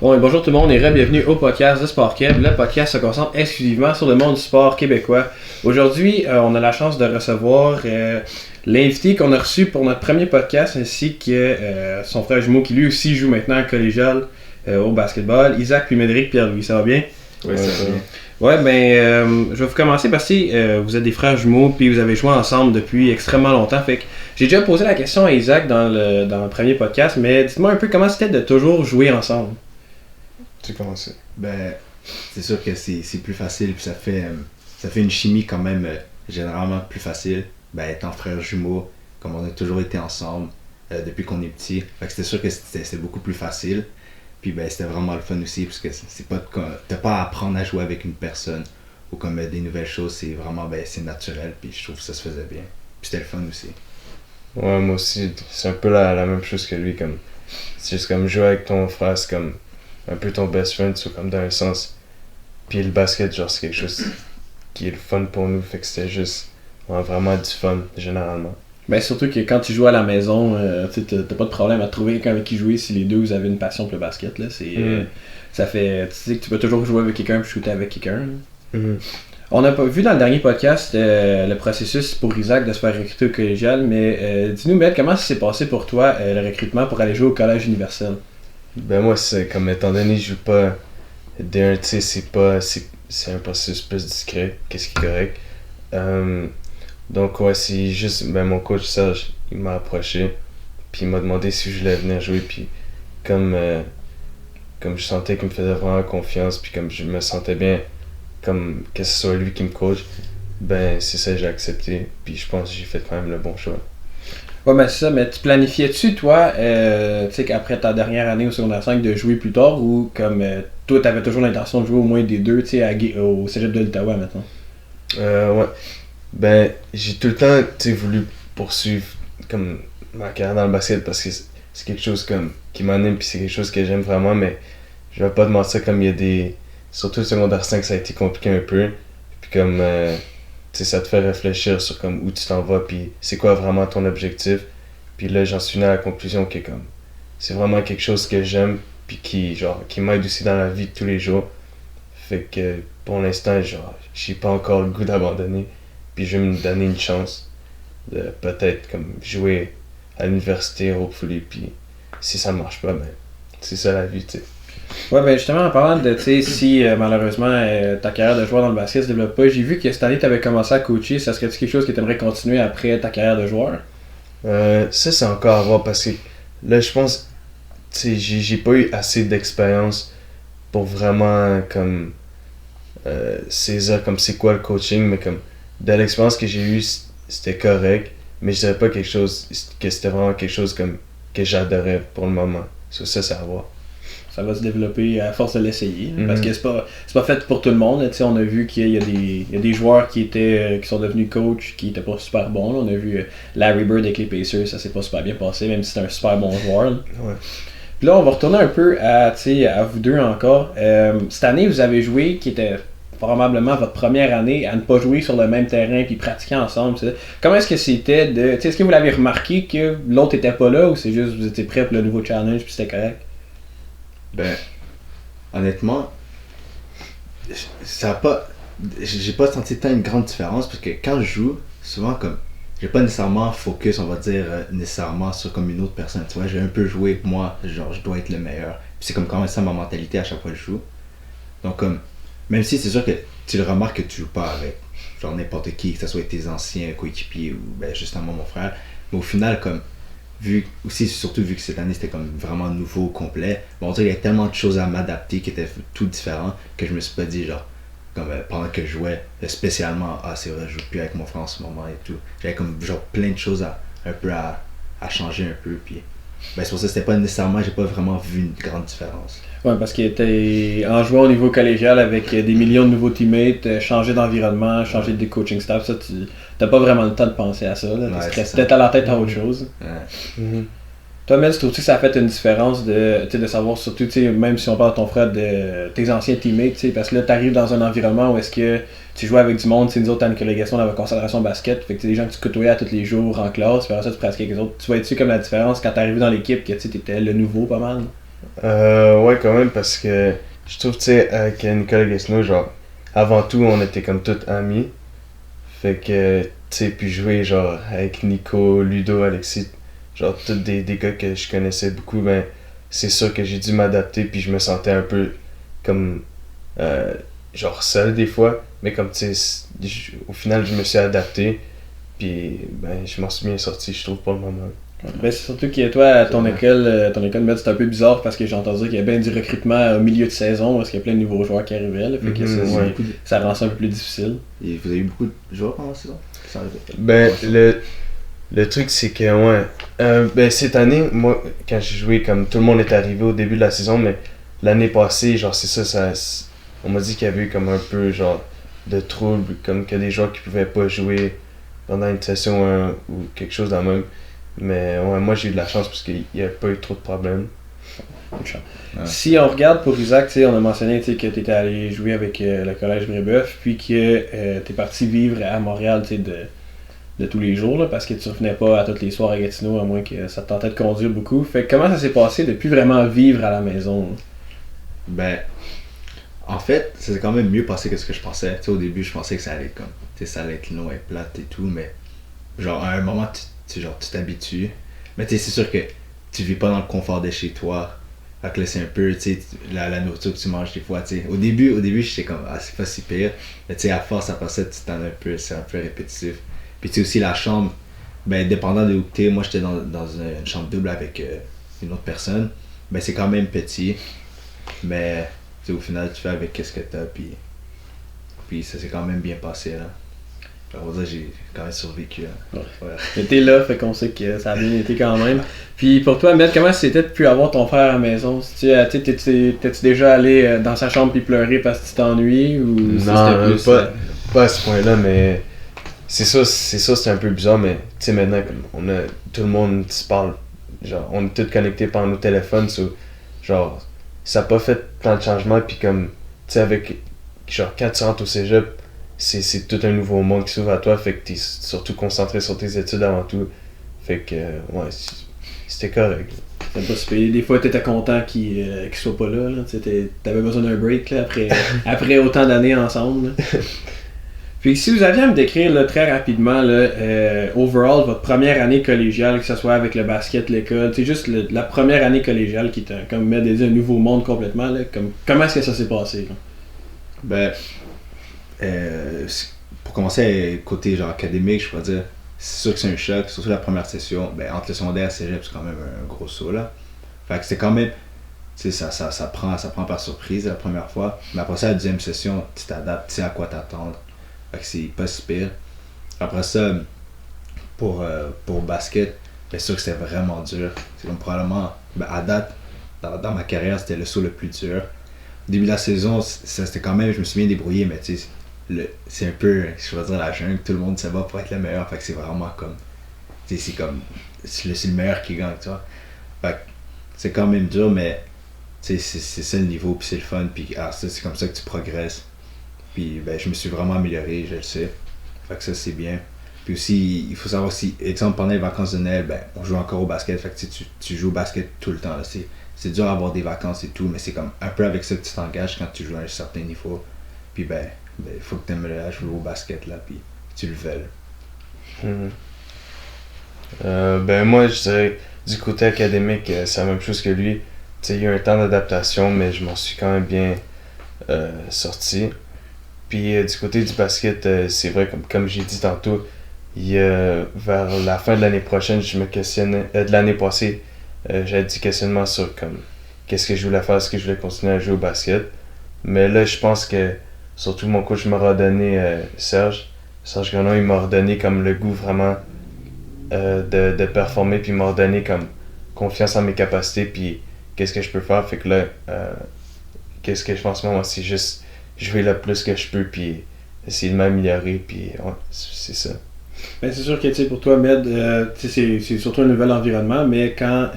Bon, et bonjour tout le monde et bienvenue au podcast de Sport Québec. Le podcast se concentre exclusivement sur le monde du sport québécois. Aujourd'hui, on a la chance de recevoir l'invité qu'on a reçu pour notre premier podcast ainsi que son frère jumeau qui lui aussi joue maintenant en collégial au basketball, Isaac puis Médéric Pierre-Louis. Ça va bien? Oui, ça va bien. Ouais, je vais vous commencer parce que vous êtes des frères jumeaux puis vous avez joué ensemble depuis extrêmement longtemps. Fait que j'ai déjà posé la question à Isaac dans le premier podcast, mais dites-moi un peu comment c'était de toujours jouer ensemble. Tu commences. Ben, c'est sûr que c'est plus facile, puis ça fait une chimie quand même généralement plus facile. Ben, étant frères jumeaux, comme on a toujours été ensemble depuis qu'on est petit, fait que c'était sûr que c'était beaucoup plus facile. Puis ben, c'était vraiment le fun aussi, parce que t'as pas à apprendre à jouer avec une personne ou comme des nouvelles choses, c'est vraiment c'est naturel, puis je trouve que ça se faisait bien. Puis c'était le fun aussi. Ouais, moi aussi, c'est un peu la même chose que lui, comme c'est juste comme jouer avec ton frère, c'est comme un peu ton best friend, c'est comme dans un sens. Puis le basket, genre, c'est quelque chose qui est le fun pour nous, fait que c'était juste vraiment du fun, généralement. Ben surtout que quand tu joues à la maison, t'as pas de problème à trouver quelqu'un avec qui jouer si les deux vous avez une passion pour le basket. Là. Ça fait. Tu sais que tu peux toujours jouer avec quelqu'un et shooter avec quelqu'un. On a pas vu dans le dernier podcast le processus pour Isaac de se faire recruter au collégial, mais dis-nous, Matt, comment ça s'est passé pour toi le recrutement pour aller jouer au collège universel? Ben moi, c'est comme étant donné que je joue pas D1, tu sais, c'est un processus plus discret, qu'est-ce qui est correct. Donc ouais, c'est juste, mon coach Serge, il m'a approché, puis il m'a demandé si je voulais venir jouer, puis comme je sentais qu'il me faisait vraiment confiance, puis comme je me sentais bien, comme que ce soit lui qui me coach, ben c'est ça, j'ai accepté, puis je pense que j'ai fait quand même le bon choix. Ouais, mais c'est ça, mais tu planifiais-tu, toi, tu sais, qu'après ta dernière année au secondaire 5, de jouer plus tard, ou comme toi, t'avais toujours l'intention de jouer au moins des deux, tu sais, au cégep de l'Ottawa maintenant? Ouais. Ben, j'ai tout le temps, tu sais, voulu poursuivre comme ma carrière dans le basket parce que c'est quelque chose comme qui m'anime puis c'est quelque chose que j'aime vraiment, mais je vais pas te mentir, comme il y a des... Surtout le secondaire 5, ça a été compliqué un peu. Puis comme, tu sais, ça te fait réfléchir sur comme où tu t'en vas puis c'est quoi vraiment ton objectif. Puis là, j'en suis venu à la conclusion que comme c'est vraiment quelque chose que j'aime puis qui m'aide aussi dans la vie de tous les jours. Fait que pour l'instant, genre, j'ai pas encore le goût d'abandonner. Puis je vais me donner une chance de peut-être comme jouer à l'université, hopefully, puis si ça marche pas, ben c'est ça la vie, tu sais. Ouais, ben justement, en parlant de, tu sais, si malheureusement ta carrière de joueur dans le basket se développe pas, j'ai vu que cette année tu avais commencé à coacher, ça serait-tu quelque chose que tu aimerais continuer après ta carrière de joueur? Ça, c'est encore à voir parce que là, je pense, tu sais, j'ai pas eu assez d'expérience pour vraiment comme saisir comme c'est quoi le coaching, mais comme de l'expérience que j'ai eue, c'était correct, mais je dirais pas quelque chose que c'était vraiment quelque chose comme que j'adorais pour le moment. Ça, c'est à voir. Ça va se développer à force de l'essayer, parce que c'est pas fait pour tout le monde. On a vu qu'il y a des joueurs qui sont devenus coachs qui étaient pas super bons. Là. On a vu Larry Bird avec les Pacers, ça s'est pas super bien passé, même si c'est un super bon joueur. Là. Ouais. Puis là, on va retourner un peu à vous deux encore. Cette année, vous avez joué, qui était probablement votre première année à ne pas jouer sur le même terrain puis pratiquer ensemble. T'sais. Comment est-ce que c'était de... Est-ce que vous l'avez remarqué que l'autre était pas là ou c'est juste vous étiez prêt pour le nouveau challenge puis c'était correct? Ben, honnêtement, j'ai pas senti tant une grande différence parce que quand je joue, souvent comme j'ai pas nécessairement focus, on va dire, nécessairement sur comme une autre personne, tu vois, j'ai un peu joué, moi, genre, je dois être le meilleur. Puis c'est comme quand même ça ma mentalité à chaque fois que je joue. Donc comme, même si c'est sûr que tu le remarques que tu joues pas avec, genre n'importe qui, que ce soit tes anciens coéquipiers ou ben justement mon frère, mais au final, comme, surtout vu que cette année c'était comme vraiment nouveau, complet, bon, on dirait qu'il y a tellement de choses à m'adapter qui étaient tout différents que je me suis pas dit genre, comme pendant que je jouais, spécialement, c'est vrai, je joue plus avec mon frère en ce moment et tout. J'avais comme genre plein de choses à changer un peu, puis ben c'est pour ça que c'était pas nécessairement, j'ai pas vraiment vu une grande différence. Ouais, parce que en jouant au niveau collégial avec des millions de nouveaux teammates, changer d'environnement, changer de coaching staff, ça, tu t'as pas vraiment le temps de penser à ça. Là. Ouais, tu restes à la tête à autre chose. Ouais. Toi, Mel, tu trouves que ça a fait une différence de savoir, surtout, même si on parle de ton frère, de tes anciens teammates, parce que là, tu arrives dans un environnement où est-ce que tu joues avec du monde, nous autres, t'as une collégation dans la concentration basket, fait que des gens que tu côtoyais à tous les jours en classe, puis après ça, tu pratiques avec les autres. Tu vois-tu comme la différence quand t'es arrivé dans l'équipe, que tu étais le nouveau pas mal? Ouais, quand même, parce que je trouve, tu sais, avec Nicolas Guesneau, genre, avant tout, on était comme tous amis. Fait que, tu sais, puis jouer, genre, avec Nico, Ludo, Alexis, genre, tous des gars que je connaissais beaucoup, ben, c'est sûr que j'ai dû m'adapter, puis je me sentais un peu comme, euh, genre, seul des fois. Mais comme, tu sais, au final, je me suis adapté, puis, ben, je m'en suis bien sorti, je trouve, pour le moment. Ben, c'est surtout que toi, à ton école de maître, c'est un peu bizarre parce que j'ai entendu qu'il y a bien du recrutement au milieu de saison parce qu'il y a plein de nouveaux joueurs qui arrivaient. Là, fait que ça rend ça un peu plus difficile. Et vous avez eu beaucoup de joueurs pendant la saison? Ben, le truc, c'est que, ouais. Ben, cette année, moi, quand j'ai joué, comme tout le monde est arrivé au début de la saison, mais l'année passée, genre, c'est ça, on m'a dit qu'il y avait eu comme un peu, genre, de troubles, comme qu'il y a des joueurs qui pouvaient pas jouer pendant une session ou quelque chose dans le même. Mais, ouais, moi, j'ai eu de la chance parce qu'il n'y a pas eu trop de problèmes. Ouais. Si on regarde pour Isaac, on a mentionné que tu étais allé jouer avec le collège Brébeuf, puis que tu es parti vivre à Montréal de tous les jours, là, parce que tu revenais pas à tous les soirs à Gatineau, à moins que ça te tentait de conduire beaucoup. Fait que comment ça s'est passé de plus vraiment vivre à la maison? Ben, en fait, ça s'est quand même mieux passé que ce que je pensais. T'sais, au début, je pensais que ça allait être comme, ça allait être long et plate et tout, mais genre, à un moment, tu t'habitues. Mais c'est sûr que tu vis pas dans le confort de chez toi. Fait que là, c'est un peu, la nourriture que tu manges des fois, Au début, j'étais comme, ah, c'est pas si pire. Mais à force, après ça, tu t'en un peu, c'est un peu répétitif. Puis aussi, la chambre, ben, dépendant de où t'es, moi, j'étais dans une chambre double avec une autre personne. Ben, c'est quand même petit. Mais, au final, tu fais avec qu'est-ce que t'as, puis ça s'est quand même bien passé, là. On va dire j'ai quand même survécu. Hein. Ouais. T'es là, fait qu'on sait que ça a bien été quand même. Puis pour toi, Matt, comment c'était de plus avoir ton frère à la maison? T'es-tu déjà allé dans sa chambre puis pleurer parce que tu t'ennuies? Ou non, plus, pas à ce point-là, mais c'est ça, c'est un peu bizarre, mais tu sais, maintenant, comme tout le monde se parle, genre, on est tous connectés par nos téléphones, genre, ça n'a pas fait tant de changements, puis comme, tu sais, avec, genre, quand tu rentres au cégep, c'est tout un nouveau monde qui s'ouvre à toi, fait que t'es surtout concentré sur tes études avant tout. Fait que, ouais, c'était correct. C'est pas super. Des fois, t'étais content qu'il soit pas là. T'avais besoin d'un break là, après autant d'années ensemble. Puis si vous aviez à me décrire là, très rapidement, là, overall, votre première année collégiale, que ce soit avec le basket, l'école, c'est juste la première année collégiale qui t'a comme mis à un nouveau monde complètement. Là, comment est-ce que ça s'est passé? Là? Ben... pour commencer côté genre académique, je pourrais dire c'est sûr que c'est un choc, surtout la première session. Ben, entre le secondaire et le cégep, c'est quand même un gros saut là. Fait que c'est quand même, tu sais, ça prend par surprise la première fois. Mais après ça, la deuxième session, tu t'adaptes, tu sais à quoi t'attendre. Fait que c'est pas si pire. Après ça, pour basket, bien sûr que c'était vraiment dur. C'est comme probablement, ben, à date, dans ma carrière, c'était le saut le plus dur. Au début de la saison, c'était quand même, je me suis bien débrouillé, mais tu sais, c'est un peu, je vais dire la jungle, tout le monde se bat pour être le meilleur, fait que c'est vraiment comme, c'est comme, c'est le meilleur qui gagne, tu vois. Fait que c'est quand même dur, mais c'est ça le niveau, puis c'est le fun, puis c'est comme ça que tu progresses. Puis ben, je me suis vraiment amélioré, je le sais. Fait que ça, c'est bien. Puis aussi, il faut savoir si, exemple, pendant les vacances de Noël, ben, on joue encore au basket, fait que tu joues au basket tout le temps, là, c'est dur d'avoir des vacances et tout, mais c'est comme un peu avec ça que tu t'engages quand tu joues à un certain niveau. Puis ben il faut que tu aimes jouer au basket là, puis tu le veux. Ben moi, je dirais, du côté académique, c'est la même chose que lui. Tu sais, il y a eu un temps d'adaptation, mais je m'en suis quand même bien sorti. Puis du côté du basket, c'est vrai, comme j'ai dit tantôt, vers la fin de l'année prochaine, je me questionnais, de l'année passée, j'avais du questionnement sur comme qu'est-ce que je voulais faire, est-ce que je voulais continuer à jouer au basket. Mais là, je pense que surtout mon coach m'a redonné Serge Grenon, il m'a redonné comme le goût vraiment de performer, puis il m'a redonné comme confiance en mes capacités, puis qu'est-ce que je peux faire. Fait que là, qu'est-ce que je pense en ce moment, c'est juste jouer le plus que je peux, puis essayer de m'améliorer, puis ouais, c'est ça. Ben, c'est sûr que pour toi, Med, c'est surtout un nouvel environnement, mais quand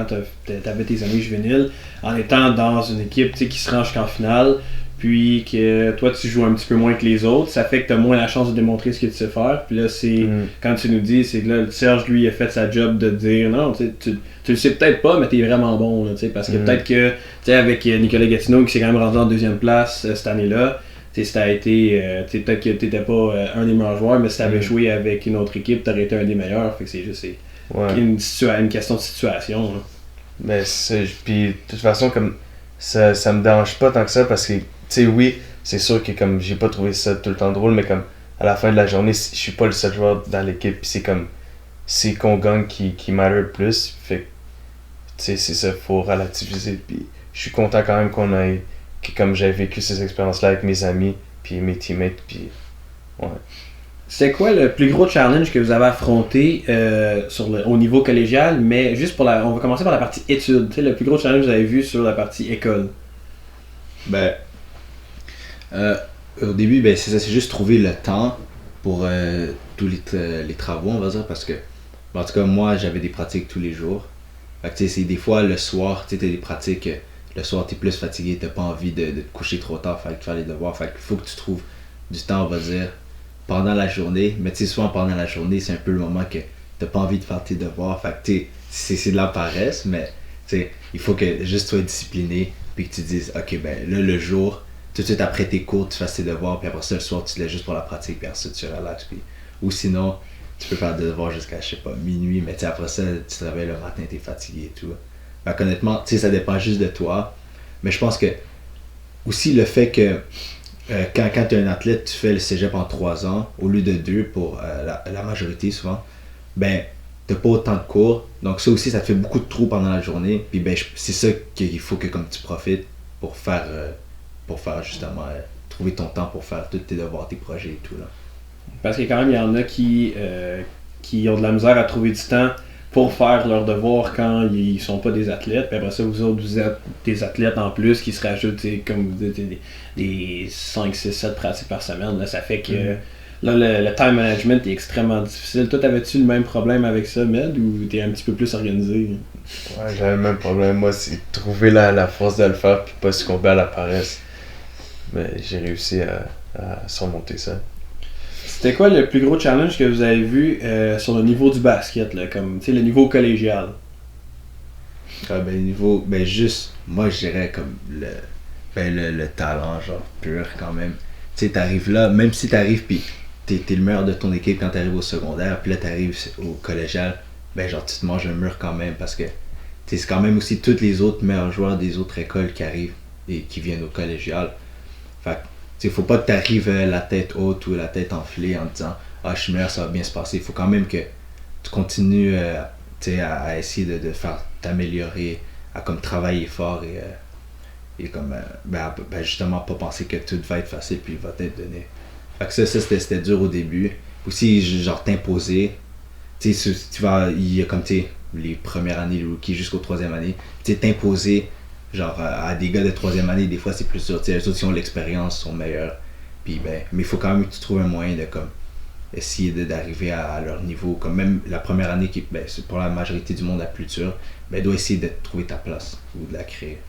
tu avais tes amis juvéniles, en étant dans une équipe qui se rend jusqu'en finale, puis que toi tu joues un petit peu moins que les autres, ça fait que tu as moins la chance de démontrer ce que tu sais faire. Puis là, c'est quand tu nous dis, c'est que là, Serge, lui, a fait sa job de dire non, tu le sais peut-être pas, mais t'es vraiment bon, là, parce que peut-être que, tu sais, avec Nicolas Gatineau qui s'est quand même rendu en deuxième place cette année-là, si t'as été, peut-être que t'étais pas un des meilleurs joueurs, mais si t'avais joué avec une autre équipe, t'aurais été un des meilleurs. Fait que c'est juste une question de situation. Là. Mais puis de toute façon, comme ça me dérange pas tant que ça parce que, tu sais, oui, c'est sûr que comme j'ai pas trouvé ça tout le temps drôle, mais comme à la fin de la journée, je suis pas le seul joueur dans l'équipe, puis c'est comme c'est qu'on gagne qui matter le plus. Fait que, tu sais, c'est ça, faut relativiser. Puis je suis content quand même que comme j'ai vécu ces expériences-là avec mes amis, puis mes teammates, puis ouais. C'est quoi le plus gros challenge que vous avez affronté au niveau collégial, mais juste on va commencer par la partie études. Tu sais, le plus gros challenge que vous avez vu sur la partie école. Au début, c'est ça, c'est juste trouver le temps pour tous les travaux, on va dire, parce que, en tout cas, moi, j'avais des pratiques tous les jours. Fait que, tu sais, c'est des fois, le soir, tu sais, t'as des pratiques, le soir, t'es plus fatigué, t'as pas envie de te coucher trop tard, fait que faire les devoirs, fait qu'il faut que tu trouves du temps, on va dire, pendant la journée. Mais tu sais, souvent, pendant la journée, c'est un peu le moment que t'as pas envie de faire tes devoirs, fait que, tu sais, c'est de la paresse, mais, tu sais, il faut que juste sois discipliné, puis que tu te dises, ok, ben, là, le jour, tout de suite après tes cours, tu fasses tes devoirs, puis après ça, le soir, tu te laisses juste pour la pratique, puis après ça, tu relaxes. Puis... Ou sinon, tu peux faire des devoirs jusqu'à, je sais pas, minuit, mais après ça, tu te réveilles le matin, t'es fatigué et tout. Donc, honnêtement, tu sais, ça dépend juste de toi. Mais je pense que, aussi le fait que, quand tu es un athlète, tu fais le cégep en 3 ans, au lieu de 2 pour la majorité souvent, ben, t'as pas autant de cours. Donc, ça aussi, ça te fait beaucoup de trous pendant la journée. Puis, ben, c'est ça qu'il faut que comme tu profites pour faire justement trouver ton temps pour faire tous tes devoirs, tes projets et tout là. Parce que quand même il y en a qui ont de la misère à trouver du temps pour faire leurs devoirs quand ils sont pas des athlètes. Puis après ça, vous autres, vous êtes des athlètes en plus qui se rajoutent, comme vous dites, des 5, 6, 7 pratiques par semaine. Là, ça fait que là, le time management est extrêmement difficile. Toi, t'avais-tu le même problème avec ça, Med, ou t'es un petit peu plus organisé? Ouais, j'avais le même problème. Moi, c'est trouver la force de le faire puis pas succomber à la paresse. Mais j'ai réussi à surmonter ça. C'était quoi le plus gros challenge que vous avez vu sur le niveau du basket, là, comme le niveau collégial? Juste, moi je dirais comme le talent, genre pur quand même. Tu sais, t'arrives là, même si t'arrives pis t'es le meilleur de ton équipe quand t'arrives au secondaire, puis là t'arrives au collégial, ben genre tu te manges un mur quand même parce que c'est quand même aussi tous les autres meilleurs joueurs des autres écoles qui arrivent et qui viennent au collégial. Fait que, faut pas que t'arrives la tête haute ou la tête enflée en disant ah je suis meilleur, ça va bien se passer. Il faut quand même que tu continues à essayer de faire t'améliorer, à comme travailler fort et comme justement pas penser que tout va être facile puis il va t'être donné. Fait que ça c'était dur au début. Aussi genre t'imposer. Tu vas, il y a comme les premières années de rookie jusqu'aux 3e année, t'imposer genre à des gars de 3e année, des fois c'est plus dur, les autres qui ont l'expérience sont meilleurs, puis mais il faut quand même que tu trouves un moyen de comme essayer d'arriver à leur niveau, comme même la première année qui c'est pour la majorité du monde la plus dure, doit essayer de trouver ta place ou de la créer.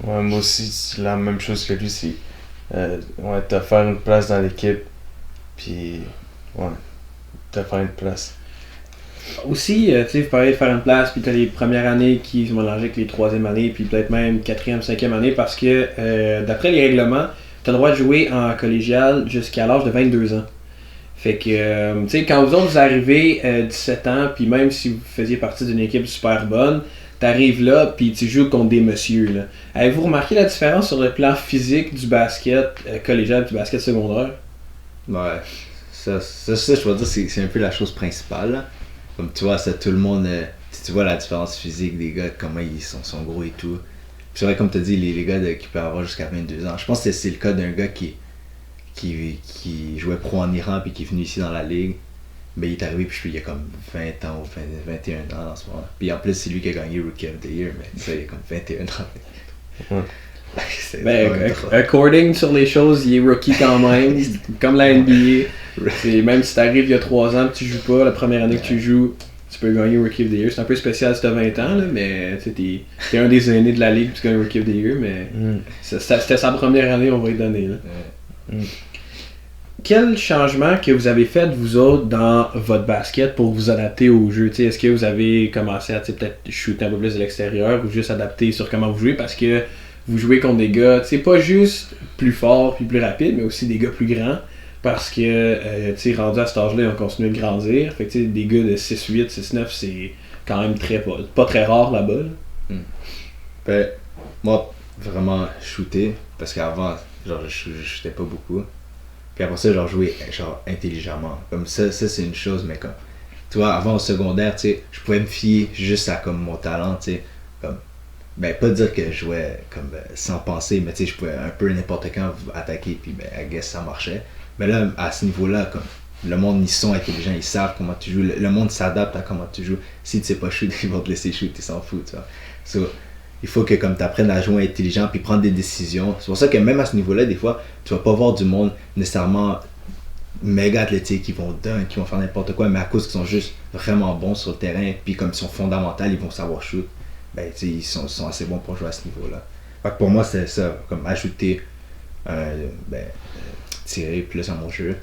Ouais, moi aussi c'est la même chose que lui, c'est te faire une place dans l'équipe, puis te faire une place. Aussi, vous parlez de faire une place, puis tu as les premières années qui se mélangent avec les 3e années, puis peut-être même 4e, 5e année, parce que d'après les règlements, tu as le droit de jouer en collégial jusqu'à l'âge de 22 ans. Fait que, quand vous arrivez 17 ans, puis même si vous faisiez partie d'une équipe super bonne, t'arrives là, puis tu joues contre des messieurs. Là. Avez-vous remarqué la différence sur le plan physique du basket collégial et du basket secondaire? Ouais, ça je vais dire, c'est un peu la chose principale. Là. Comme tu vois, ça, tout le monde, tu vois la différence physique des gars, comment ils sont gros et tout. Puis c'est vrai, comme tu as dit, les gars qui peuvent avoir jusqu'à 22 ans. Je pense que c'est le cas d'un gars qui jouait pro en Iran puis qui est venu ici dans la ligue. Mais il est arrivé puis il a comme 20 ans ou 21 ans en ce moment. Puis en plus, c'est lui qui a gagné Rookie of the Year, mais ça, il a comme 21 ans. According sur les choses, il est rookie quand même, comme la NBA. Même si t'arrives il y a 3 ans et tu joues pas, la première année que tu joues, tu peux gagner Rookie of the Year. C'est un peu spécial si t'as 20 ans, là, mais t'es un des aînés de la ligue puis tu gagnes Rookie of the Year, mais c'était sa première année, on va lui donner. Là. Quel changement que vous avez fait, vous autres, dans votre basket pour vous adapter au jeu? T'sais, est-ce que vous avez commencé à peut-être shooter un peu plus de l'extérieur ou juste adapter sur comment vous jouez? Parce que vous jouez contre des gars, pas juste plus forts puis plus rapides, mais aussi des gars plus grands. Parce que, rendu à cet âge-là, on continue de grandir. Fait que, des gars de 6'8", 6'9", c'est quand même pas très rare là-bas. Là. Ben, moi, vraiment shooter, parce qu'avant, genre, je shootais pas beaucoup. Puis après ça, genre, jouer genre, intelligemment. Comme ça c'est une chose, mais comme, tu vois, avant au secondaire, tu sais, je pouvais me fier juste à comme mon talent, tu sais, comme, ben, pas dire que je jouais comme sans penser, mais tu sais, je pouvais un peu n'importe quand attaquer, puis ben, I guess ça marchait. Mais là, à ce niveau-là, comme, le monde, ils sont intelligents, ils savent comment tu joues, le monde s'adapte à comment tu joues. Si tu sais pas shoot, ils vont te laisser shoot, ils s'en foutent, tu vois. So, il faut que comme tu apprennes à jouer intelligent puis prendre des décisions. C'est pour ça que même à ce niveau-là, des fois, tu vas pas voir du monde nécessairement méga athlétique qui vont dunk, qui vont faire n'importe quoi, mais à cause qu'ils sont juste vraiment bons sur le terrain, puis comme ils sont fondamentaux, ils vont savoir shoot, ben tu sais, ils sont assez bons pour jouer à ce niveau-là. Fait que pour moi, c'est ça, comme ajouter tirer plus à mon jeu,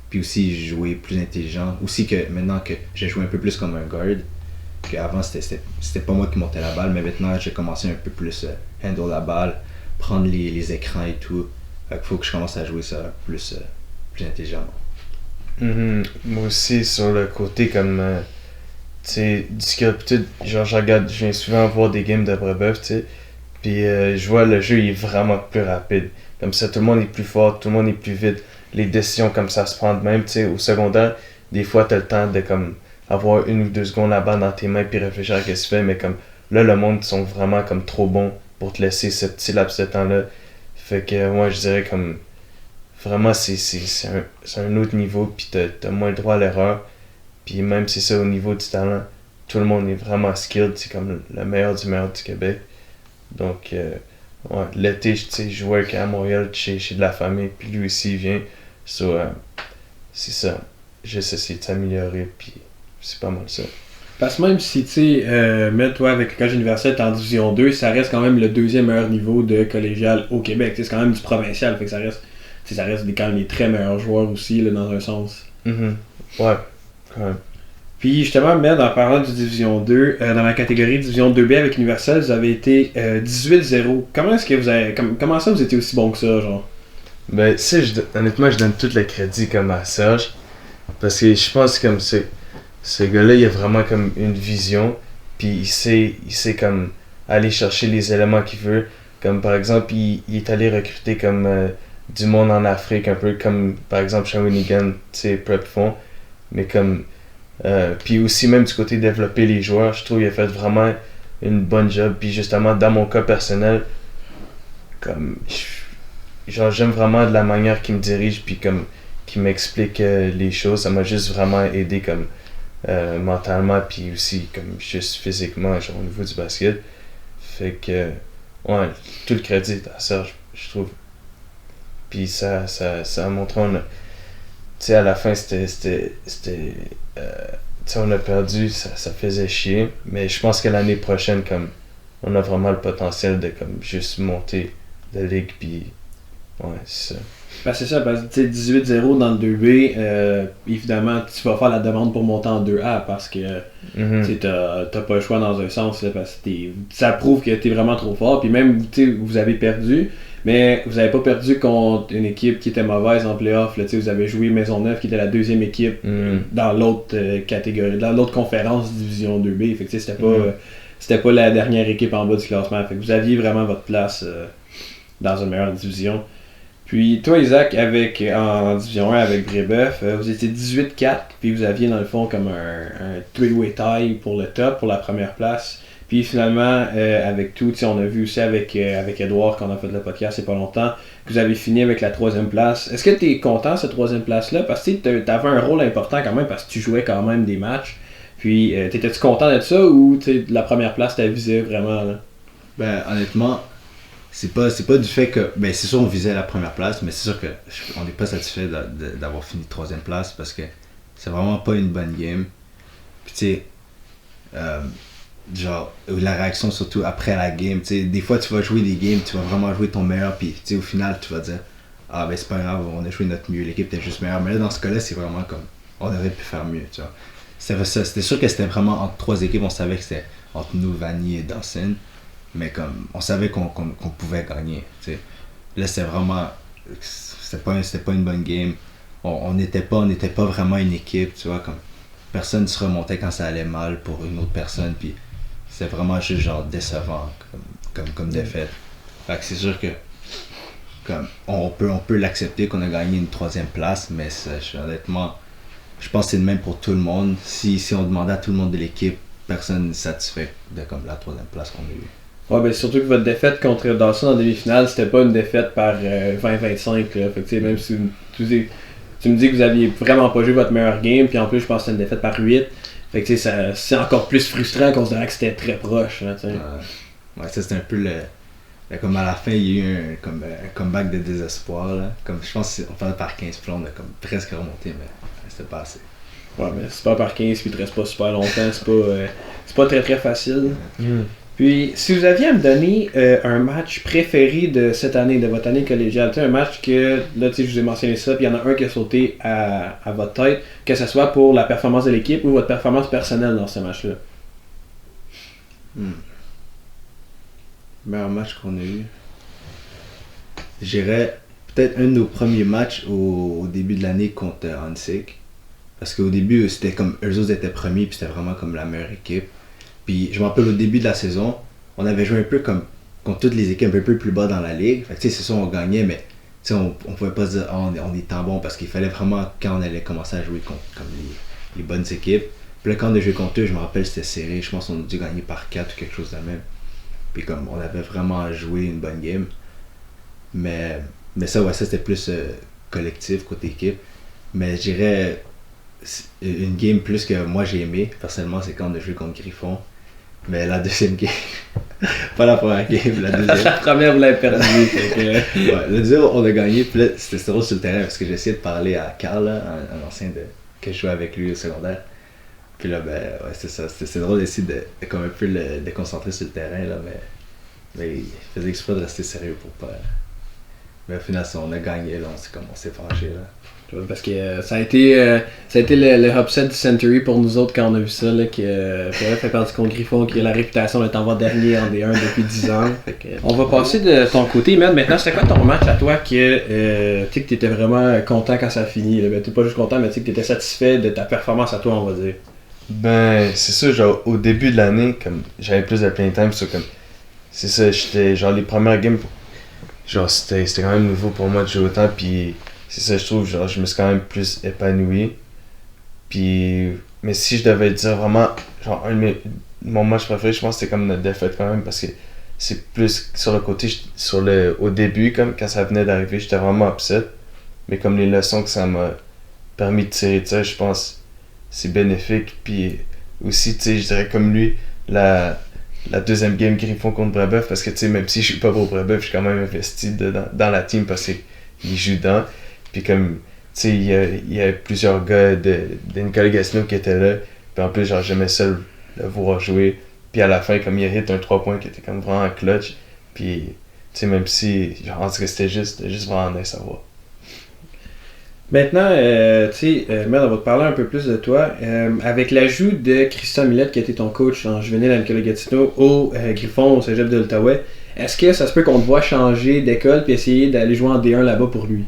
puis aussi jouer plus intelligent. Aussi que maintenant que j'ai joué un peu plus comme un guard, qu'avant c'était pas moi qui montais la balle, mais maintenant j'ai commencé un peu plus handle la balle, prendre les écrans et tout. Fait qu'il faut que je commence à jouer ça plus intelligemment. Moi aussi, sur le côté comme, tu sais, du skill, genre je viens souvent voir des games de Brebeuf, tu sais, puis je vois le jeu il est vraiment plus rapide. Comme ça, tout le monde est plus fort, tout le monde est plus vite. Les décisions comme ça se prennent même, tu sais, au secondaire, des fois t'as le temps de comme avoir 1 ou 2 secondes la balle dans tes mains puis réfléchir à ce que tu fais, mais comme là le monde sont vraiment comme trop bons pour te laisser ce petit laps de temps là. Fait que moi je dirais comme vraiment c'est un autre niveau puis t'as moins le droit à l'erreur. Puis même c'est ça au niveau du talent, tout le monde est vraiment skilled, c'est comme le meilleur du Québec. Donc ouais, l'été je jouais à Montréal chez de la famille puis lui aussi il vient. C'est ça. Juste essayer de s'améliorer puis c'est pas mal ça. Parce que même si, tu sais, toi avec le collège universel, t'es en division 2, ça reste quand même le 2e meilleur niveau de collégial au Québec. T'sais, c'est quand même du provincial, fait que ça reste quand même les très meilleurs joueurs aussi, là, dans un sens. Ouais, quand même. Puis justement, en parlant du division 2, dans la catégorie division 2B avec universel, vous avez été 18-0. Comment est-ce que vous avez. Comment ça vous étiez aussi bon que ça, genre? Ben, tu sais, honnêtement, je donne tout le crédit comme à Serge. Parce que je pense comme ce gars-là, il a vraiment comme une vision, puis il sait comme aller chercher les éléments qu'il veut. Comme par exemple, il est allé recruter comme du monde en Afrique, un peu comme par exemple Shawinigan, tu sais, Prep font. Mais comme, puis aussi même du côté développer les joueurs, je trouve qu'il a fait vraiment une bonne job. Puis justement, dans mon cas personnel, comme, genre j'aime vraiment de la manière qu'il me dirige, puis comme, qui m'explique les choses, ça m'a juste vraiment aidé comme mentalement puis aussi comme juste physiquement genre au niveau du basket. Fait que ouais, tout le crédit à Serge, je trouve. Puis ça a montré tu sais à la fin c'était tu sais on a perdu, ça faisait chier, mais je pense que l'année prochaine comme on a vraiment le potentiel de comme juste monter de ligue puis ouais, c'est ça. Ben c'est ça, parce que 18-0 dans le 2B, évidemment, tu vas faire la demande pour monter en 2A parce que t'as pas le choix dans un sens, là, parce que ça prouve que t'es vraiment trop fort. Puis même, vous avez perdu, mais vous avez pas perdu contre une équipe qui était mauvaise en playoff. Là, vous avez joué Maisonneuve qui était la 2e équipe dans l'autre catégorie, dans l'autre conférence Division 2B. Fait que c'était pas la dernière équipe en bas du classement. Fait que vous aviez vraiment votre place dans une meilleure division. Puis toi, Isaac, en Division 1 avec Brébeuf, vous étiez 18-4, puis vous aviez dans le fond comme un three-way tie pour le top, pour la première place. Puis finalement, avec tout, on a vu aussi avec Edouard, quand on a fait le podcast il n'y a pas longtemps, que vous avez fini avec la 3e place. Est-ce que tu es content de cette 3e place-là? Parce que tu avais un rôle important quand même, parce que tu jouais quand même des matchs. Puis, t'étais-tu content de ça, ou la première place t'as visé vraiment? Là? Ben, honnêtement, c'est pas du fait que, ben c'est sûr on visait la première place, mais c'est sûr que on n'est pas satisfait d'avoir fini 3e place parce que c'est vraiment pas une bonne game. Puis tu sais, genre, la réaction surtout après la game. T'sais, des fois, tu vas jouer des games, tu vas vraiment jouer ton meilleur, puis au final, tu vas dire ah ben c'est pas grave, on a joué notre mieux, l'équipe était juste meilleure. Mais là, dans ce cas-là, c'est vraiment comme on aurait pu faire mieux, tu vois. C'était sûr que c'était vraiment entre trois équipes, on savait que c'était entre nous, Vanier et Dawson, mais comme on savait qu'on pouvait gagner. T'sais. Là, c'était vraiment. C'était pas une bonne game. On n'était pas vraiment une équipe, tu vois, comme personne se remontait quand ça allait mal pour une autre personne, puis c'était vraiment juste genre décevant comme défaite. Fait que c'est sûr que comme on peut l'accepter qu'on a gagné une 3e place, mais honnêtement, je pense que c'est le même pour tout le monde. Si on demandait à tout le monde de l'équipe, personne n'est satisfait de comme la 3e place qu'on a eue. Ouais, ben surtout que votre défaite contre Dawson en demi-finale, c'était pas une défaite par 20-25. Là. Fait que même si tu me dis que vous aviez vraiment pas joué votre meilleur game, puis en plus je pense que c'était une défaite par 8. Fait que c'est encore plus frustrant considérant que c'était très proche. Là, ouais, ça c'était un peu comme à la fin, il y a eu un comeback de désespoir. Là. Comme, je pense qu'on parlait par 15 plombs, on a comme presque remonté, mais c'était pas assez. Ouais, mais c'est pas par 15 puis il te reste pas super longtemps, c'est pas très très facile. Puis, si vous aviez à me donner un match préféré de cette année, de votre année collégiale, un match que, là, je vous ai mentionné ça, puis il y en a un qui a sauté à votre tête, que ce soit pour la performance de l'équipe ou votre performance personnelle dans ce match-là. Meilleur match qu'on a eu. J'irais peut-être un de nos premiers matchs au début de l'année contre Hansik. Parce qu'au début, c'était comme eux autres étaient premiers, puis c'était vraiment comme la meilleure équipe. Puis je me rappelle au début de la saison, on avait joué un peu comme contre toutes les équipes un peu plus bas dans la ligue. Fait que c'est ça, on gagnait, mais on pouvait pas se dire on est tant bon, parce qu'il fallait vraiment, quand on allait commencer à jouer contre comme les bonnes équipes. Puis là, quand on a joué contre eux, je me rappelle c'était serré, je pense qu'on a dû gagner par 4 ou quelque chose de même. Puis comme on avait vraiment joué une bonne game. Mais ça, ouais, ça c'était plus collectif côté équipe. Mais je dirais une game plus que moi j'ai aimé, personnellement, c'est quand on a joué contre Griffon. Mais la deuxième game, pas la première game, la deuxième. La première, vous l'avez perdu. Ouais, le deuxième, on a gagné, puis là, c'était drôle sur le terrain parce que j'ai essayé de parler à Carl, là, un ancien que je jouais avec lui au secondaire. Puis là, ben, ouais, c'est ça. C'était drôle d'essayer de comme un peu le déconcentrer sur le terrain, là, mais il faisait exprès de rester sérieux pour pas. Mais au final, on a gagné, là, on s'est fâché, là. Parce que ça a été le upset du Century pour nous autres quand on a vu ça, là, que fait partie contre Griffon, qui a la réputation d'être en voie dernier en D1 depuis 10 ans. On va passer de ton côté, Mad. Maintenant, c'était quoi ton match à toi que tu étais vraiment content quand ça a fini? Là? Ben, t'es pas juste content, mais tu étais satisfait de ta performance à toi, on va dire. Ben, c'est ça, genre, au début de l'année, comme j'avais plus de plein time, c'est ça, j'étais, genre, les premières games, genre, c'était quand même nouveau pour moi de jouer autant, puis c'est ça, je trouve, genre, je me suis quand même plus épanoui. Puis, mais si je devais dire vraiment, genre, mon match préféré, je pense que c'était comme notre défaite quand même, parce que c'est plus sur le côté, au début, comme quand ça venait d'arriver, j'étais vraiment upset. Mais comme les leçons que ça m'a permis de tirer de ça, je pense c'est bénéfique. Puis aussi, tu sais, je dirais comme lui, la deuxième game Griffon contre Brébeuf, parce que, tu sais, même si je suis pas pour Brébeuf, je suis quand même investi dans la team parce qu'il joue dedans. Puis comme, tu sais, il y a plusieurs gars de Nicolas Gatineau qui étaient là. Puis en plus, genre, j'aimais ça le voir jouer. Puis à la fin, comme il hit un 3 points qui était comme vraiment clutch. Puis, tu sais, même si, genre, en tout cas, c'était juste vraiment nice à voir. Maintenant, tu sais, Mel, on va te parler un peu plus de toi. Avec l'ajout de Christian Millette, qui a été ton coach en juvénile à Nicolas Gatineau, au Griffon, au cégep de l'Outaouais, est-ce que ça se peut qu'on te voit changer d'école puis essayer d'aller jouer en D1 là-bas pour lui?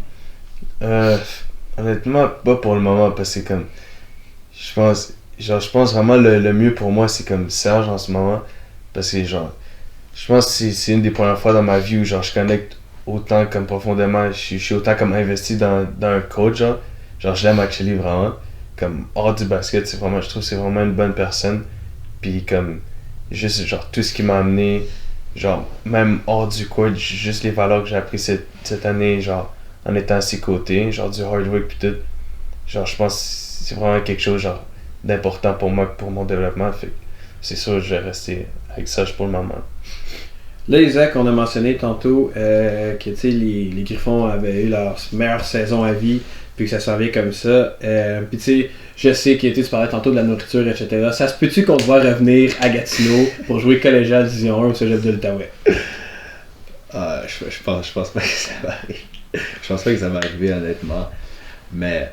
Honnêtement, pas pour le moment, parce que comme, je pense vraiment le mieux pour moi, c'est comme Serge en ce moment, parce que genre, je pense que c'est une des premières fois dans ma vie où genre je connecte autant comme profondément, je suis autant comme investi dans un coach, genre je l'aime actually vraiment, comme hors du basket, je trouve que c'est vraiment une bonne personne, puis comme, juste genre tout ce qui m'a amené, genre même hors du court, juste les valeurs que j'ai appris cette année, genre en étant à ses côtés, genre du hard work pis tout, genre je pense que c'est vraiment quelque chose genre d'important pour moi, pour mon développement, fait que c'est sûr que je vais rester avec ça pour le moment. Là, Isaac, on a mentionné tantôt que les Griffons avaient eu leur meilleure saison à vie, puis que ça s'en vient comme ça. Puis tu sais, je sais que tu parlais tantôt de la nourriture, etc. Ça se peut-tu qu'on te voit revenir à Gatineau pour jouer collégial Division 1 au Cégep de l'Outaouais? Je pense pas que ça va arriver. Je pense pas que ça va arriver, honnêtement. Mais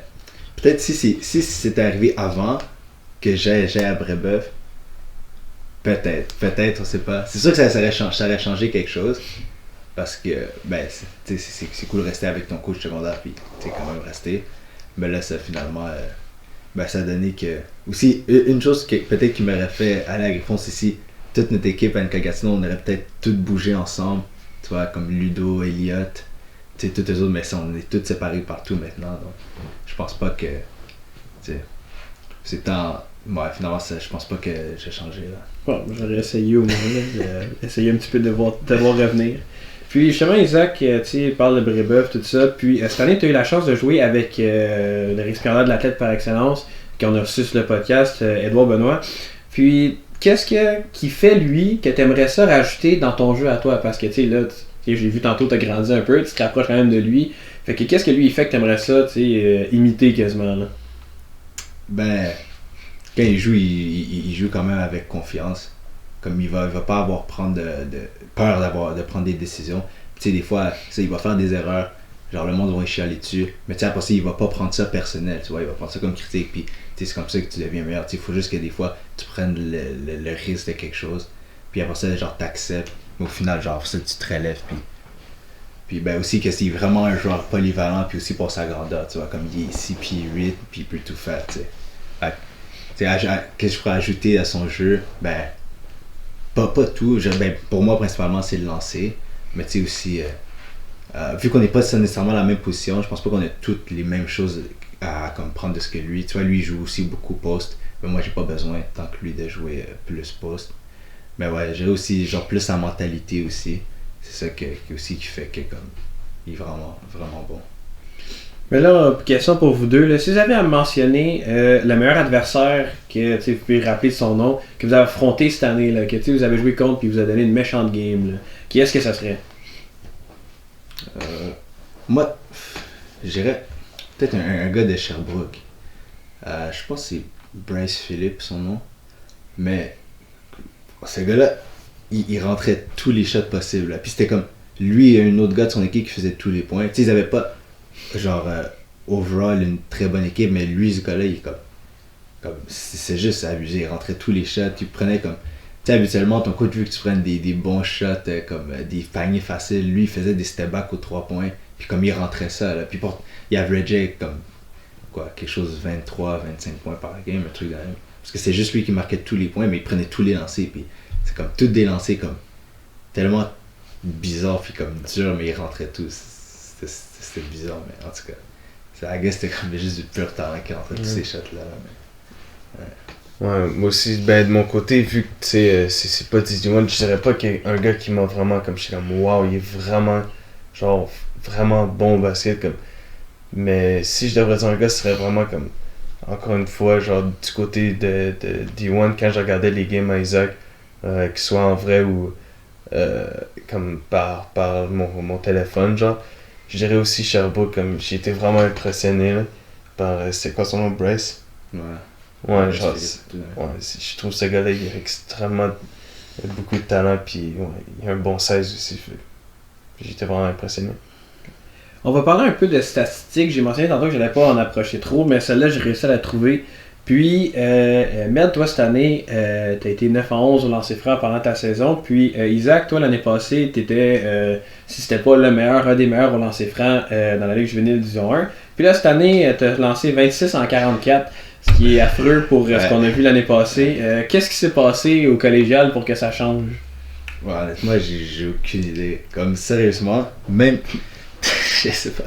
peut-être si c'était arrivé avant que j'aille à Brébeuf, peut-être, on sait pas. C'est sûr que ça aurait changé quelque chose. Parce que, c'est cool de rester avec ton coach secondaire, puis t'es quand même resté. Mais là, ça finalement, ça a donné que. Aussi, une chose peut-être qui m'aurait fait aller à Griffon, c'est si toute notre équipe à Gatineau, on aurait peut-être toutes bougé ensemble. Tu vois, comme Ludo, Elliot, tu sais, tous les autres, mais on est tous séparés partout maintenant. Donc, je pense pas que. C'est tant. Ouais, finalement, je pense pas que j'ai changé là. Bon, j'aurais essayé au moins, essayer un petit peu de voir revenir. Puis justement, Isaac, tu parle de Brébeuf, tout ça. Puis cette année, tu as eu la chance de jouer avec le récipiendaire de l'athlète par excellence, qu'on a reçu sur le podcast, Édouard Benoît. Puis, qu'est-ce qui fait, lui, que tu aimerais ça rajouter dans ton jeu à toi? Parce que, tu sais, là, j'ai vu tantôt, tu as grandi un peu, tu te rapproches quand même de lui. Fait que qu'est-ce que lui, il fait que tu aimerais ça, tu sais, imiter quasiment, là? Quand il joue, il joue quand même avec confiance. Comme il va pas avoir peur de prendre des décisions. Tu sais, des fois, il va faire des erreurs. Genre, le monde va chialer dessus. Mais tu sais, après ça, il va pas prendre ça personnel. Tu vois, il va prendre ça comme critique. Puis, c'est comme ça que tu deviens meilleur. Il faut juste que des fois, tu prennes le risque de quelque chose. Puis après ça, genre, t'acceptes. Mais au final, genre, ça, tu te relèves. Puis aussi que c'est vraiment un joueur polyvalent. Puis aussi pour sa grandeur. Tu vois, comme il est 6 pieds 8. Puis il peut tout faire. Tu sais. Qu'est-ce que je pourrais ajouter à son jeu? Pas tout. Pour moi, principalement, c'est le lancer. Mais tu sais aussi, vu qu'on n'est pas nécessairement à la même position, je pense pas qu'on a toutes les mêmes choses à comme prendre de ce que lui. Tu vois, lui, il joue aussi beaucoup poste. Mais moi, j'ai pas besoin, tant que lui, de jouer plus poste. Mais ouais, j'ai aussi, genre, plus sa mentalité aussi. C'est ça qui fait que, comme, il est vraiment, vraiment bon. Mais là, question pour vous deux. Là, si vous avez à mentionner le meilleur adversaire que vous pouvez rappeler son nom, que vous avez affronté cette année, là, que vous avez joué contre et vous a donné une méchante game, là, qui est-ce que ça serait? Moi, je dirais peut-être un gars de Sherbrooke. Je pense que c'est Bryce Phillips, son nom. Mais ce gars-là, il rentrait tous les shots possibles. Là. Puis c'était comme lui et un autre gars de son équipe qui faisait tous les points. Tu sais, ils avaient pas genre overall une très bonne équipe, mais lui, ce gars-là, il est comme c'est juste abusé. Il rentrait tous les shots, il prenait comme. Tu sais, habituellement, ton coach veut que tu prennes des bons shots, comme des paniers faciles. Lui, il faisait des step back aux 3 points, puis comme il rentrait ça, là, puis il averageait comme quelque chose de 23-25 points par game, un truc de même. Parce que c'est juste lui qui marquait tous les points, mais il prenait tous les lancers, puis c'est comme tous des lancers comme tellement bizarre, puis comme dur, mais il rentrait tous. C'était bizarre, mais en tout cas, c'était comme juste du pur talent qui rentrait tous ces shots-là. Ouais, moi aussi, de mon côté, vu que c'est pas Digimon, je dirais pas qu'il y a un gars qui m'a vraiment comme, je suis comme, wow, il est vraiment, genre, vraiment bon au basket, comme. Mais si je devrais dire un gars, ce serait vraiment comme, encore une fois, genre, du côté de D1, quand je regardais les games à Isaac, qu'ils soient en vrai ou comme par mon téléphone, genre, je dirais aussi Sherbrooke, comme, j'ai été vraiment impressionné, là, par, c'est quoi son nom, Bryce? Ouais, genre, je trouve ce gars-là, il a extrêmement beaucoup de talent, puis ouais, il a un bon 16 aussi. J'étais vraiment impressionné. On va parler un peu de statistiques. J'ai mentionné tantôt que je n'allais pas en approcher trop, mais celle-là, j'ai réussi à la trouver. Puis, Mel, toi, cette année, tu as été 9-11 au lancer franc pendant ta saison. Puis, Isaac, toi, l'année passée, tu étais, si c'était pas le meilleur, un des meilleurs au lancer franc dans la Ligue juvénile Division 1. Puis là, cette année, tu as lancé 26 en 44. Ce qui est affreux pour ce qu'on a vu l'année passée. Qu'est-ce qui s'est passé au collégial pour que ça change? Ouais, honnêtement, j'ai aucune idée. Comme sérieusement, même. Je sais pas.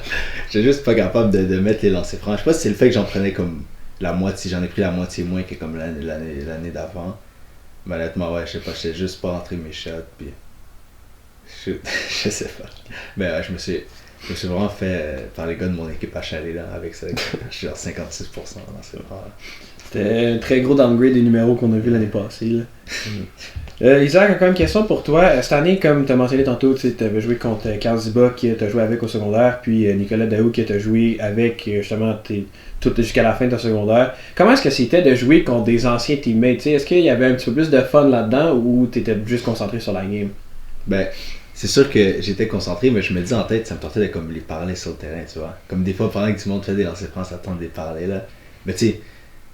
J'étais juste pas capable de mettre les lancers francs. Je sais pas si c'est le fait que j'en prenais comme la moitié. J'en ai pris la moitié moins que comme l'année d'avant. Mais honnêtement, ouais, je sais pas. J'étais juste pas rentré mes shots. Puis. Je sais pas. Mais ouais, je me suis vraiment fait par les gars de mon équipe à Chalet là, avec ça. Je suis genre 56% dans ces francs. C'était un très gros downgrade des numéros qu'on a vu l'année passée. Là. Isaac, encore une question pour toi. Cette année, comme tu as mentionné tantôt, tu avais joué contre Carl Ziba qui t'a joué avec au secondaire, puis Nicolas Daou qui t'a joué avec justement tout jusqu'à la fin de ton secondaire. Comment est-ce que c'était de jouer contre des anciens teammates? Est-ce qu'il y avait un petit peu plus de fun là-dedans ou tu étais juste concentré sur la game? Ben, c'est sûr que j'étais concentré, mais je me dis en tête, ça me tentait de comme les parler sur le terrain, tu vois. Comme des fois, pendant que tout le monde fait des lancers francs, ça tente de les parler là. Mais tu sais,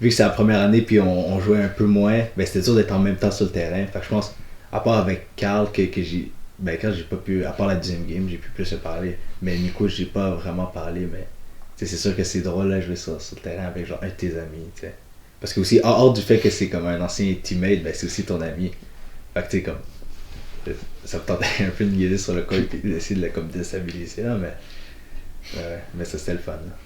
vu que c'est la première année puis on jouait un peu moins, ben c'était dur d'être en même temps sur le terrain. Fait que je pense, à part avec Carl, que j'ai. Ben quand j'ai pas pu, à part la deuxième game, j'ai pu plus se parler. Mais Nico, j'ai pas vraiment parlé, mais c'est sûr que c'est drôle là, jouer sur le terrain avec genre un de tes amis, tu sais. Parce que aussi, hors du fait que c'est comme un ancien teammate, ben c'est aussi ton ami. Fait que tu sais, comme. Ça me tentait un peu de guider sur le col et d'essayer de le comme déstabiliser là, mais ça c'était le fun. Là.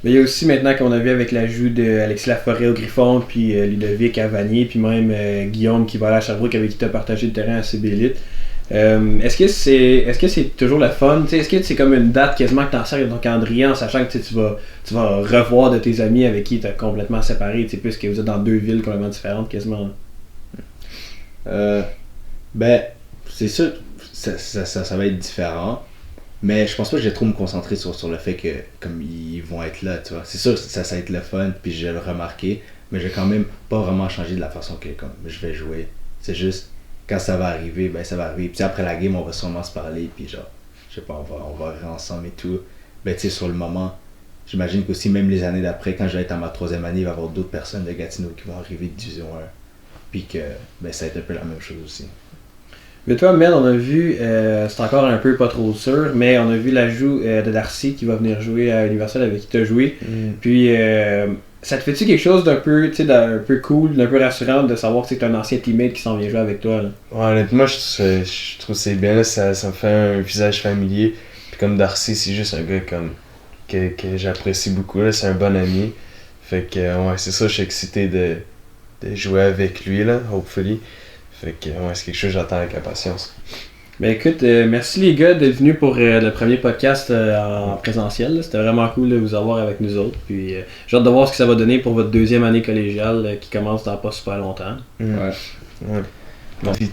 Mais il y a aussi maintenant qu'on a vu avec l'ajout d'Alexis Laforêt au Griffon, puis Ludovic à Vanier, puis même Guillaume qui va aller à Sherbrooke avec qui tu as partagé le terrain à CB Elite. Est-ce que c'est toujours le fun? Est-ce que c'est comme une date quasiment que tu en sers dans ton calendrier en sachant que tu vas revoir de tes amis avec qui tu as complètement séparé, puisque vous êtes dans deux villes complètement différentes quasiment? Ben, c'est sûr, ça va être différent. Mais je pense pas que je vais trop me concentrer sur le fait que comme ils vont être là, tu vois. C'est sûr que ça va être le fun, puis je vais le remarquer, mais je vais quand même pas vraiment changer de la façon que comme je vais jouer. C'est juste, quand ça va arriver, ben ça va arriver. Puis après la game, on va sûrement se parler, puis genre, je sais pas, on va rire ensemble et tout. Ben tu sais, sur le moment, j'imagine qu'aussi même les années d'après, quand je vais être à ma 3e année, il va y avoir d'autres personnes de Gatineau qui vont arriver de Division 1. Puis que ben ça va être un peu la même chose aussi. Mais toi, Mel, on a vu, c'est encore un peu pas trop sûr, mais on a vu l'ajout de Darcy qui va venir jouer à Universal avec qui tu as joué. Puis, ça te fait-tu quelque chose d'un peu, d'un peu cool, d'un peu rassurant de savoir que c'est un ancien teammate qui s'en vient jouer avec toi? Là? Ouais, honnêtement, je trouve que c'est bien, là, ça me fait un visage familier. Puis comme Darcy, c'est juste un gars comme que j'apprécie beaucoup, là, c'est un bon ami. Fait que, ouais, c'est ça, je suis excité de jouer avec lui, là, hopefully. Fait que ouais, c'est quelque chose que j'attends avec impatience. Ben écoute, merci les gars d'être venus pour le premier podcast en présentiel. Là. C'était vraiment cool de vous avoir avec nous autres. Puis j'ai hâte de voir ce que ça va donner pour votre 2e année collégiale qui commence dans pas super longtemps. Ouais. Merci.